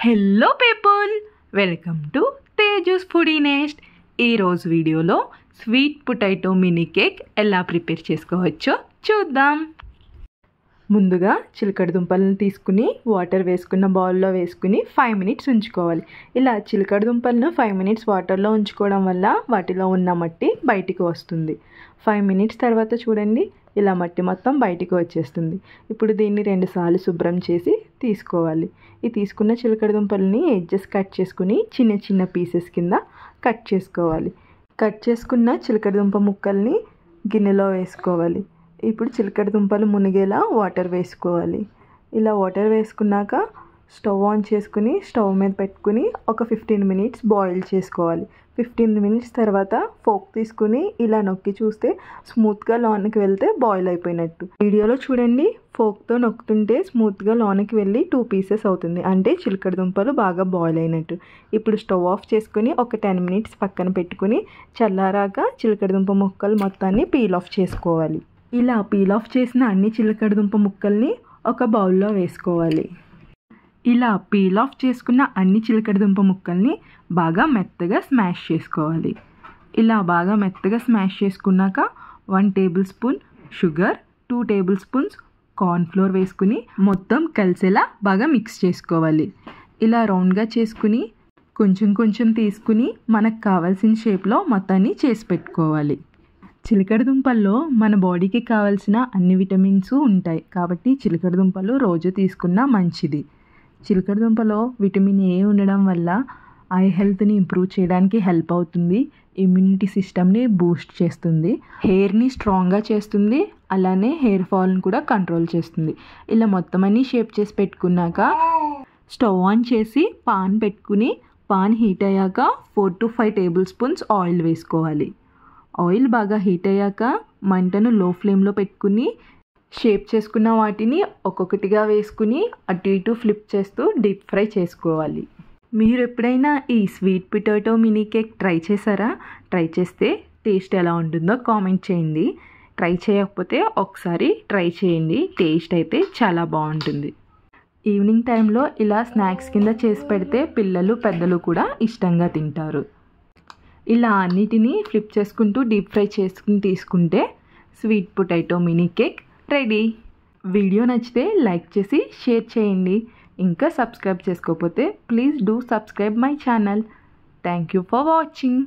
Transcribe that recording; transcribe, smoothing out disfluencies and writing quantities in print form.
Hello people, welcome to Tejas Foodie Nest. ఈరోజు వీడియోలో sweet potato mini cake ఎలా prepare చేసుకోవచ్చో చూద్దాం. ముందుగా చిలకడ దుంపలను తీసుకుని వాటర్ వేసుకున్న బౌల్లో వేసుకుని 5 మినిట్స్ ఉంచుకోవాలి. ఇలా చిలకడ దుంపలను 5 మినిట్స్ వాటర్లో ఉంచుకోవడం వల్ల వాటిలో ఉన్న మట్టి బయటికి వస్తుంది. 5 మినిట్స్ తర్వాత చూడండి, ఇలా మట్టి మొత్తం బయటికి వచ్చేస్తుంది. ఇప్పుడు దీన్ని 2 సార్లు శుభ్రం చేసి తీసుకోవాలి. ఈ తీసుకున్న చిలకడ దుంపలని ఎడ్జెస్ కట్ చేసుకుని చిన్న చిన్న పీసెస్ కింద కట్ చేసుకోవాలి. కట్ చేసుకున్న చిలకడ దుంప ముక్కల్ని గిన్నెలో వేసుకోవాలి. ఇప్పుడు చిలకడ దుంపలు మునిగేలా వాటర్ వేసుకోవాలి. ఇలా వాటర్ వేసుకున్నాక స్టవ్ ఆన్ చేసుకుని స్టవ్ మీద పెట్టుకుని ఒక 15 మినిట్స్ బాయిల్ చేసుకోవాలి. 15 మినిట్స్ తర్వాత ఫోక్ తీసుకుని ఇలా నొక్కి చూస్తే స్మూత్గా లోనికి వెళ్తే బాయిల్ అయిపోయినట్టు. వీడియోలో చూడండి, ఫోక్తో నొక్కుతుంటే స్మూత్గా లోనికి వెళ్ళి 2 పీసెస్ అవుతుంది, అంటే చిలకడ దుంపలు బాగా బాయిల్ అయినట్టు. ఇప్పుడు స్టవ్ ఆఫ్ చేసుకుని ఒక 10 మినిట్స్ పక్కన పెట్టుకుని చల్లారాక చిలకడ దుంప ముక్కలు మొత్తాన్ని పీల్ ఆఫ్ చేసుకోవాలి. ఇలా పీల్ ఆఫ్ చేసిన అన్ని చిలకడ దుంప ముక్కల్ని ఒక బౌల్లో వేసుకోవాలి. ఇలా పీల్ ఆఫ్ చేసుకున్న అన్ని చిలకడ దుంప ముక్కల్ని బాగా మెత్తగా స్మాష్ చేసుకోవాలి. ఇలా బాగా మెత్తగా స్మాష్ చేసుకున్నాక 1 table spoon sugar, 2 table spoons cornflour వేసుకుని మొత్తం కలిసేలా బాగా మిక్స్ చేసుకోవాలి. ఇలా రౌండ్గా చేసుకుని కొంచెం కొంచెం తీసుకుని మనకు కావాల్సిన షేప్లో మొత్తాన్ని చేసి పెట్టుకోవాలి. చిలకడ దుంపల్లో మన బాడీకి కావాల్సిన అన్ని విటమిన్స్ ఉంటాయి, కాబట్టి చిలకడ దుంపలు రోజు తీసుకున్నా మంచిది. చిలకడ దుంపలో విటమిన్ ఏ ఉండడం వల్ల ఐ హెల్త్ని ఇంప్రూవ్ చేయడానికి హెల్ప్ అవుతుంది, ఇమ్యూనిటీ సిస్టమ్ని బూస్ట్ చేస్తుంది, హెయిర్ని స్ట్రాంగ్గా చేస్తుంది, అలానే హెయిర్ ఫాల్ని కూడా కంట్రోల్ చేస్తుంది. ఇలా మొత్తం అన్నీ షేప్ చేసి పెట్టుకున్నాక స్టవ్ ఆన్ చేసి పాన్ పెట్టుకుని పాన్ హీట్ అయ్యాక 4 to 5 టేబుల్ స్పూన్స్ ఆయిల్ వేసుకోవాలి. ఆయిల్ బాగా హీట్ అయ్యాక మంటను లో ఫ్లేమ్లో పెట్టుకుని షేప్ చేసుకున్న వాటిని ఒక్కొక్కటిగా వేసుకుని అటు ఇటు ఫ్లిప్ చేస్తూ డీప్ ఫ్రై చేసుకోవాలి. మీరు ఎప్పుడైనా ఈ sweet potato mini cake try చేశారా? ట్రై చేస్తే టేస్ట్ ఎలా ఉంటుందో కామెంట్ చేయండి. ట్రై చేయకపోతే ఒకసారి ట్రై చేయండి, టేస్ట్ అయితే చాలా బాగుంటుంది. ఈవినింగ్ టైంలో ఇలా స్నాక్స్ కింద చేసి పెడితే పిల్లలు పెద్దలు కూడా ఇష్టంగా తింటారు. ఇలా అన్నిటినీ ఫ్లిప్ చేసుకుంటూ డీప్ ఫ్రై చేసుకుని తీసుకుంటే sweet potato mini cake ready. Video నచ్చితే లైక్ చేసి షేర్ చేయండి. ఇంకా సబ్స్క్రైబ్ చేసుకోకపోతే please do subscribe my channel. Thank you for watching.